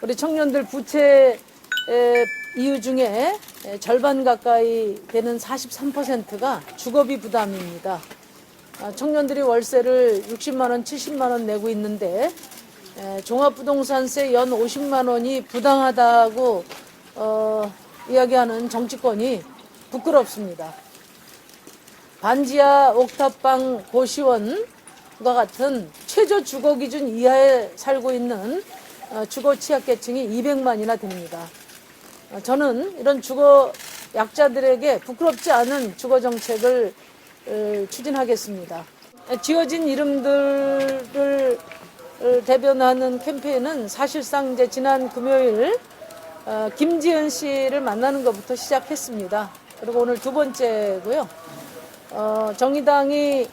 우리 청년들 부채 이유 중에 절반 가까이 되는 43%가 주거비 부담입니다. 청년들이 월세를 60만 원, 70만 원 내고 있는데 종합부동산세 연 50만 원이 부당하다고 이야기하는 정치권이 부끄럽습니다. 반지하 옥탑방 고시원과 같은 최저 주거 기준 이하에 살고 있는 주거 취약계층이 200만이나 됩니다. 저는 이런 주거 약자들에게 부끄럽지 않은 주거 정책을 추진하겠습니다. 지어진 이름들을 대변하는 캠페인은 사실상 이제 지난 금요일 김지은 씨를 만나는 것부터 시작했습니다. 그리고 오늘 두 번째고요. 정의당이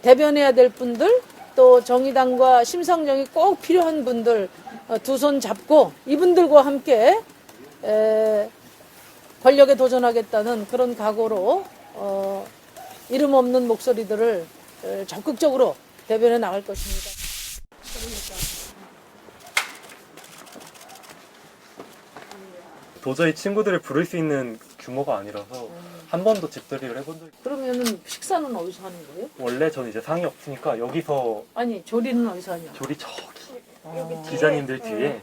대변해야 될 분들, 또 정의당과 심상정이 꼭 필요한 분들 두 손 잡고 이분들과 함께 권력에 도전하겠다는 그런 각오로 이름 없는 목소리들을 적극적으로 대변해 나갈 것입니다. 도저히 친구들을 부를 수 있는 규모가 아니라서 한 번도 집들이를 해본 적이. 그러면은 식사는 어디서 하는 거예요? 원래 저는 이제 상이 없으니까 여기서. 아니 조리는 어디서 하냐? 조리 저기 기자님들 뒤에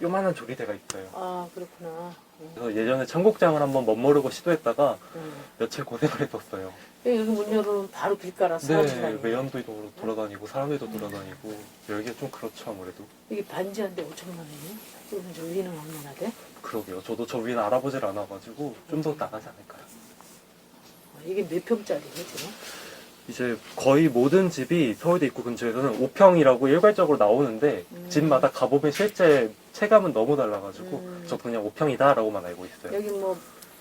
요만한 조리대가 있어요. 아 그렇구나. 그래서 예전에 청국장을 한번 멋모르고 시도했다가 며칠 고생을 했었어요. 여기 문 열어놓으면 바로 길가라서 네, 사람들이 외연도 돌아다니고 사람들도 돌아다니고 열기가 좀 그렇죠 아무래도. 이게 반지한데 5천만 원이요? 그러면 저 위는 얼마나 돼? 그러게요. 저도 저 위는 알아보질 않아가지고 좀 더 나가지 않을까요? 이게 몇 평짜리예요 지금? 이제 거의 모든 집이 서울대 입구 근처에서는 5평이라고 일괄적으로 나오는데 집마다 가보면 실제 체감은 너무 달라가지고 저 그냥 5평이다라고만 알고 있어요. 여기 뭐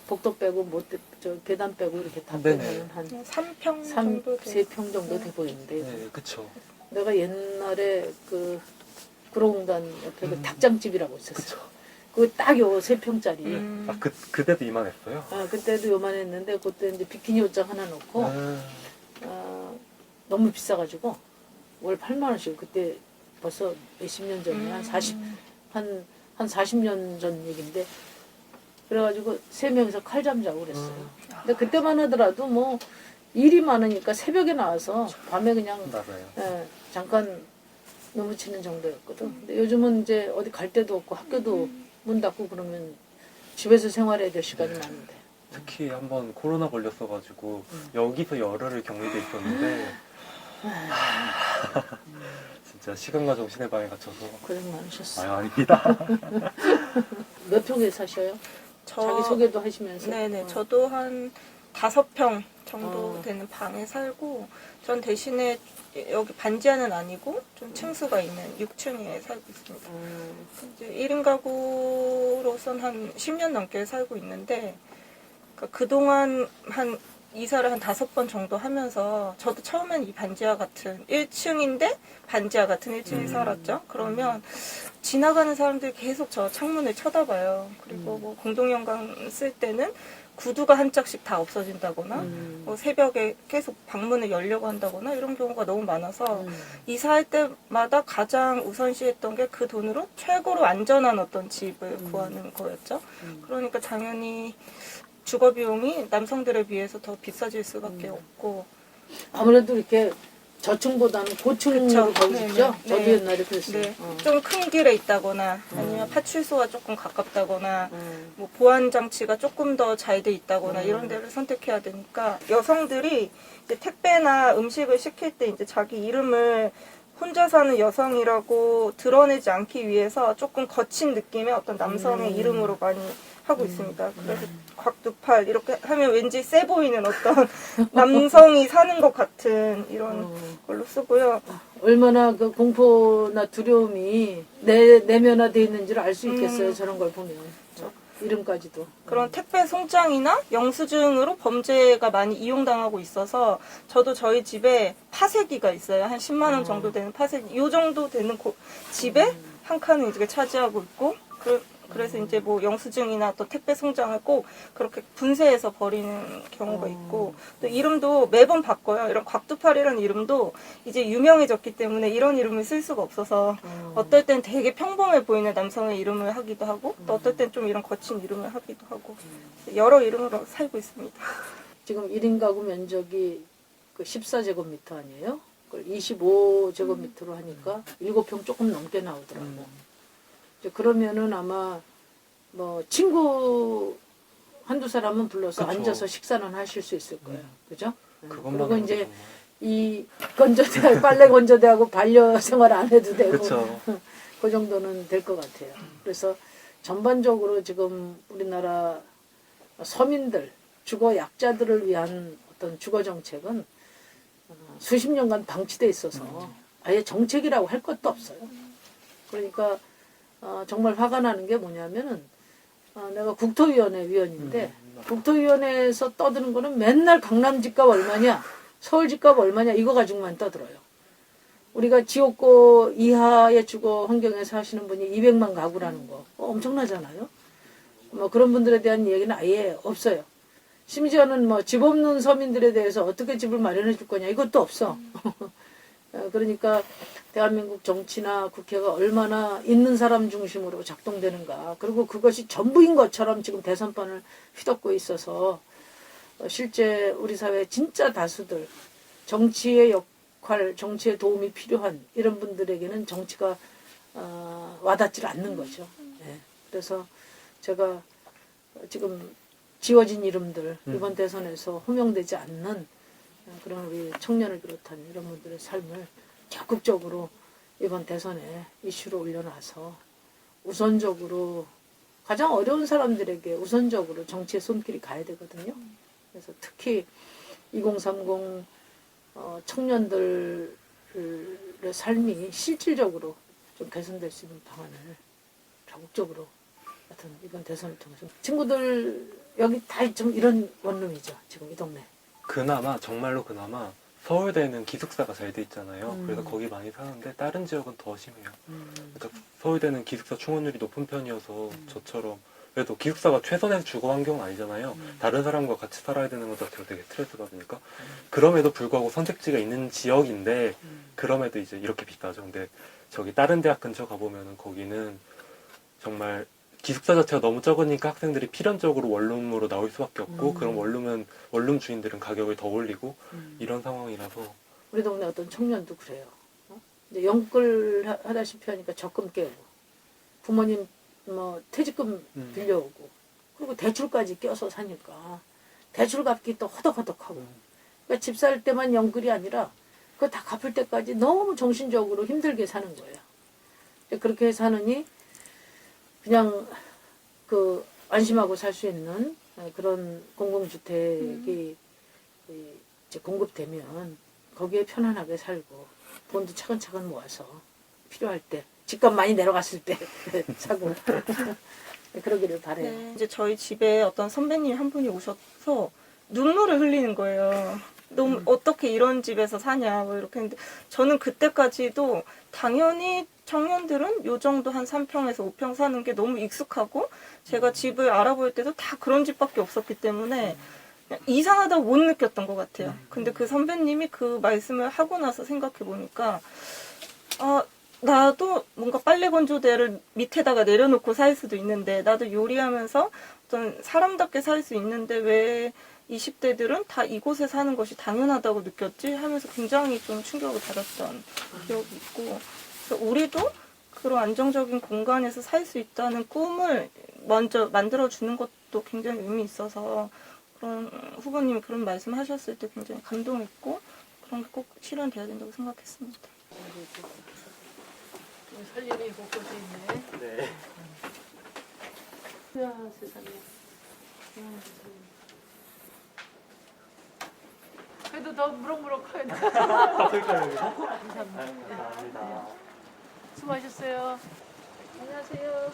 복도 빼고 저 계단 빼고 이렇게 다 네네. 빼면 한 3평 정도 돼요. 3평 정도 돼 보이는데 네, 그쵸. 내가 옛날에 그 구로공단 옆에 그 닭장집이라고 있었어. 그쵸. 그거 딱 요 3평짜리. 아, 그때도 이만했어요? 그때도 요만했는데 그때 이제 비키니 옷장 하나 놓고 너무 비싸가지고 월 8만 원씩. 그때 벌써 몇십 년 전이야. 한 40년 전 얘긴데 그래가지고 세 명이서 칼잠 자고 그랬어요. 근데 그때만 하더라도 뭐 일이 많으니까 새벽에 나와서 밤에 그냥 맞아요. 잠깐 누무치는 정도였거든. 근데 요즘은 이제 어디 갈 데도 없고 학교도 문 닫고 그러면 집에서 생활해야 될 시간이 많은데. 특히 한번 코로나 걸렸어가지고 여기서 열흘을 격리돼 있었는데 진짜 시간과 정신의 방에 갇혀서. 고생 많으셨어. 아유, 아닙니다. 몇 평에 사셔요? 자기 소개도 하시면서. 네네. 저도 한 5평 정도 되는 방에 살고, 전 대신에 여기 반지하는 아니고 좀 층수가 있는 6층에 살고 있습니다. 이제 1인 가구로선 한 10년 넘게 살고 있는데, 그러니까 그동안 이사를 한 5번 정도 하면서 저도 처음엔 이 반지하 같은 1층인데 반지하 같은 1층에 살았죠. 그러면 지나가는 사람들이 계속 저 창문을 쳐다봐요. 그리고 뭐 공동연강 쓸 때는 구두가 한 짝씩 다 없어진다거나 뭐 새벽에 계속 방문을 열려고 한다거나 이런 경우가 너무 많아서 이사할 때마다 가장 우선시했던 게 그 돈으로 최고로 안전한 어떤 집을 구하는 거였죠. 그러니까 당연히 주거 비용이 남성들에 비해서 더 비싸질 수밖에 없고. 아무래도 이렇게 저층보다는 고층으로 가고 싶죠? 네. 저도 옛날에 그랬어요. 네. 좀 큰 길에 있다거나 아니면 파출소와 조금 가깝다거나 뭐 보안 장치가 조금 더 잘 돼 있다거나 이런 데를 선택해야 되니까 여성들이 이제 택배나 음식을 시킬 때 이제 자기 이름을 혼자 사는 여성이라고 드러내지 않기 위해서 조금 거친 느낌의 어떤 남성의 이름으로 많이 하고 있습니다. 그래서 곽두팔 이렇게 하면 왠지 세 보이는 어떤 남성이 사는 것 같은 이런 걸로 쓰고요. 얼마나 그 공포나 두려움이 내면화되어 있는지를 알 수 있겠어요. 저런 걸 보면. 이름까지도. 그런 택배 송장이나 영수증으로 범죄가 많이 이용당하고 있어서 저도 저희 집에 파쇄기가 있어요. 한 10만 원 정도 되는 파쇄기. 이 정도 되는 집에 한 칸을 이제 차지하고 있고 그래서 이제 뭐 영수증이나 또 택배 송장을 꼭 그렇게 분쇄해서 버리는 경우가 있고, 또 이름도 매번 바꿔요. 이런 곽두팔이라는 이름도 이제 유명해졌기 때문에 이런 이름을 쓸 수가 없어서 어떨 땐 되게 평범해 보이는 남성의 이름을 하기도 하고, 또 어떨 땐 좀 이런 거친 이름을 하기도 하고, 여러 이름으로 살고 있습니다. 지금 1인 가구 면적이 그 14제곱미터 아니에요? 그걸 25제곱미터로 하니까 7평 조금 넘게 나오더라고. 이제 그러면은 아마 뭐 친구 한두 사람은 불러서 그쵸. 앉아서 식사는 하실 수 있을 거예요. 그죠? 그것만 그리고 이제 정말. 이 건조대, 빨래 건조대하고 반려생활 안 해도 되고 그쵸. 그 정도는 될 것 같아요. 그래서 전반적으로 지금 우리나라 서민들, 주거 약자들을 위한 어떤 주거 정책은 수십 년간 방치돼 있어서 아예 정책이라고 할 것도 없어요. 그러니까 정말 화가 나는 게 뭐냐면은 내가 국토위원회 위원인데 국토위원회에서 떠드는 거는 맨날 강남 집값 얼마냐, 서울 집값 얼마냐 이거 가지고만 떠들어요. 우리가 지옥고 이하의 주거 환경에 사시는 분이 200만 가구라는 거 엄청나잖아요. 뭐 그런 분들에 대한 얘기는 아예 없어요. 심지어는 뭐 집 없는 서민들에 대해서 어떻게 집을 마련해 줄 거냐 이것도 없어. 그러니까 대한민국 정치나 국회가 얼마나 있는 사람 중심으로 작동되는가. 그리고 그것이 전부인 것처럼 지금 대선판을 휘덮고 있어서 실제 우리 사회 진짜 다수들 정치의 역할, 정치의 도움이 필요한 이런 분들에게는 정치가 와닿지 않는 거죠. 네. 그래서 제가 지금 지워진 이름들 이번 대선에서 호명되지 않는 그런 우리 청년을 비롯한 이런 분들의 삶을 적극적으로 이번 대선에 이슈로 올려놔서 우선적으로 가장 어려운 사람들에게 우선적으로 정치의 손길이 가야 되거든요. 그래서 특히 2030 청년들의 삶이 실질적으로 좀 개선될 수 있는 방안을 적극적으로 하여튼 이번 대선을 통해서 친구들 여기 다 좀 이런 원룸이죠. 지금 이 동네. 그나마 정말로 그나마 서울대는 기숙사가 잘 돼 있잖아요. 그래서 거기 많이 사는데 다른 지역은 더 심해요. 그러니까 서울대는 기숙사 충원율이 높은 편이어서 저처럼 그래도 기숙사가 최선의 주거 환경은 아니잖아요. 다른 사람과 같이 살아야 되는 것 자체가 되게 스트레스 받으니까 그럼에도 불구하고 선택지가 있는 지역인데 그럼에도 이제 이렇게 비싸죠. 근데 저기 다른 대학 근처 가보면은 거기는 정말 기숙사 자체가 너무 적으니까 학생들이 필연적으로 원룸으로 나올 수밖에 없고 그럼 원룸 주인들은 가격을 더 올리고 이런 상황이라서 우리 동네 어떤 청년도 그래요. 이제 영끌 하다시피 하니까 적금 깨고 부모님 뭐 퇴직금 빌려오고 그리고 대출까지 껴서 사니까 대출 갚기 또 허덕허덕하고 그러니까 집 살 때만 영끌이 아니라 그거 다 갚을 때까지 너무 정신적으로 힘들게 사는 거예요. 그렇게 사느니 그냥 그 안심하고 살 수 있는 그런 공공주택이 이제 공급되면 거기에 편안하게 살고 돈도 차근차근 모아서 필요할 때 집값 많이 내려갔을 때 사고 그러기를 바래요. 네, 이제 저희 집에 어떤 선배님 한 분이 오셔서 눈물을 흘리는 거예요. 너무 어떻게 이런 집에서 사냐 뭐 이렇게 했는데 저는 그때까지도 당연히 청년들은 요 정도 한 3평에서 5평 사는 게 너무 익숙하고 제가 집을 알아볼 때도 다 그런 집밖에 없었기 때문에 그냥 이상하다고 못 느꼈던 것 같아요. 근데 그 선배님이 그 말씀을 하고 나서 생각해 보니까 나도 뭔가 빨래 건조대를 밑에다가 내려놓고 살 수도 있는데 나도 요리하면서 어떤 사람답게 살 수 있는데 왜 20대들은 다 이곳에 사는 것이 당연하다고 느꼈지 하면서 굉장히 좀 충격을 받았던 기억이 있고 그래서 우리도 그런 안정적인 공간에서 살 수 있다는 꿈을 먼저 만들어주는 것도 굉장히 의미 있어서 그런 후보님이 그런 말씀 하셨을 때 굉장히 감동했고 그런 게 꼭 실현돼야 된다고 생각했습니다. 살 일이 곳곳에 있네. 네. 야 세상에. 그래도 더 무럭무럭 커야 돼. 감사합니다. 감사합니다. 수고하셨어요. 안녕하세요.